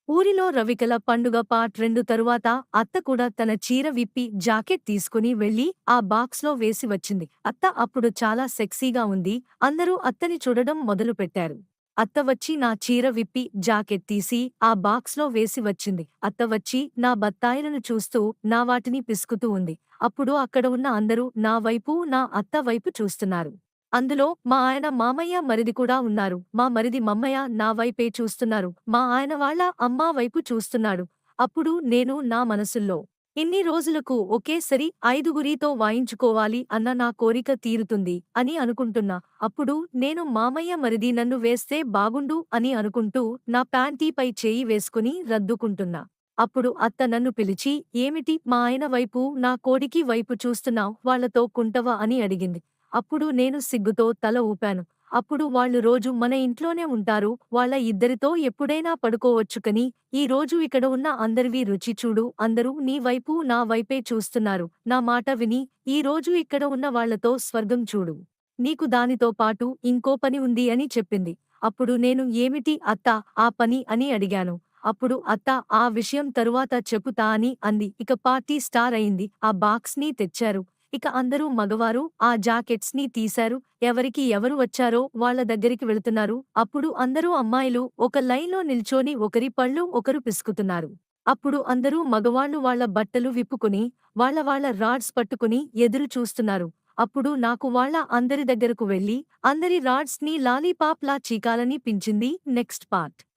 ఊరిలో రవికల పండుగ పార్ట్ 2 తరువాత అత్త కూడా తన చీర విప్పి జాకెట్ తీసుకుని వెళ్లి ఆ బాక్స్లో వేసి వచ్చింది. అత్త అప్పుడు చాలా సెక్సీగా ఉంది. అందరూ అత్తని చూడడం మొదలుపెట్టారు. అత్త వచ్చి నా చీర విప్పి జాకెట్ తీసి ఆ బాక్స్లో వేసి వచ్చింది. అత్త వచ్చి నా బత్తాయిలను చూస్తూ నా వాటిని పిసుకుతూ ఉంది. అప్పుడు అక్కడ ఉన్న అందరూ నా వైపు నా అత్త వైపు చూస్తున్నారు. అందులో మా ఆయన మామయ్య మరిది కూడా ఉన్నారు. మా మరిది మమ్మయ్య నా వైపే చూస్తున్నారు. మా ఆయన వాళ్ళ అమ్మ వైపు చూస్తున్నాడు. అప్పుడు నేను నా మనసుల్లో ఇన్ని రోజులకు ఒకేసారి ఐదుగురితో వాయించుకోవాలి అన్న నా కోరిక తీరుతుంది అని అనుకుంటున్నా. అప్పుడు నేను మామయ్య మరిది నన్ను వేస్తే బాగుండు అని అనుకుంటూ నా ప్యాంటీపై చేయి వేసుకుని రద్దుకుంటున్నా. అప్పుడు అత్త నన్ను పిలిచి ఏమిటి మా ఆయన వైపు నా కోడికి వైపు చూస్తున్నావ్ వాళ్ళతో కుంటవా అని అడిగింది. అప్పుడు నేను సిగ్గుతో తల ఊపాను. అప్పుడు వాళ్ళు రోజు మన ఇంట్లోనే ఉంటారు. వాళ్ళ ఇద్దరితో ఎప్పుడైనా పడుకోవచ్చు కని ఈ రోజు ఇక్కడ ఉన్న అందరివి రుచి చూడు. అందరూ నీ వైపు నా వైపే చూస్తున్నారు. నా మాట విని ఈ రోజు ఇక్కడ ఉన్న వాళ్ళతో స్వర్గం చూడు. నీకు దానితో పాటు ఇంకో పని ఉంది అని చెప్పింది. అప్పుడు నేను ఏమిటి అత్తా ఆ పని అని అడిగాను. అప్పుడు అత్త ఆ విషయం తరువాత చెపుతా అని అంది. ఇక పార్టీ స్టార్ అయింది. ఆ బాక్స్ ని తెచ్చారు. ఇక అందరూ మగవారు ఆ జాకెట్స్ ని తీశారు. ఎవరికి ఎవరు వచ్చారో వాళ్ళ దగ్గరికి వెళుతున్నారు. అప్పుడు అందరూ అమ్మాయిలు ఒక లైన్‌లో నిల్చొని ఒకరి పళ్ళు ఒకరు పిసుకుతున్నారు. అప్పుడు అందరూ మగవాళ్ళు వాళ్ళ బట్టలు విప్పుకొని వాళ్ళ వాళ్ళ రాడ్స్ పట్టుకుని ఎదురు చూస్తున్నారు. అప్పుడు నాకు వాళ్ళ అందరి దగ్గరకు వెళ్లి అందరి రాడ్స్ ని లాలీపాప్ లా చీకాలని పించింది. Next part.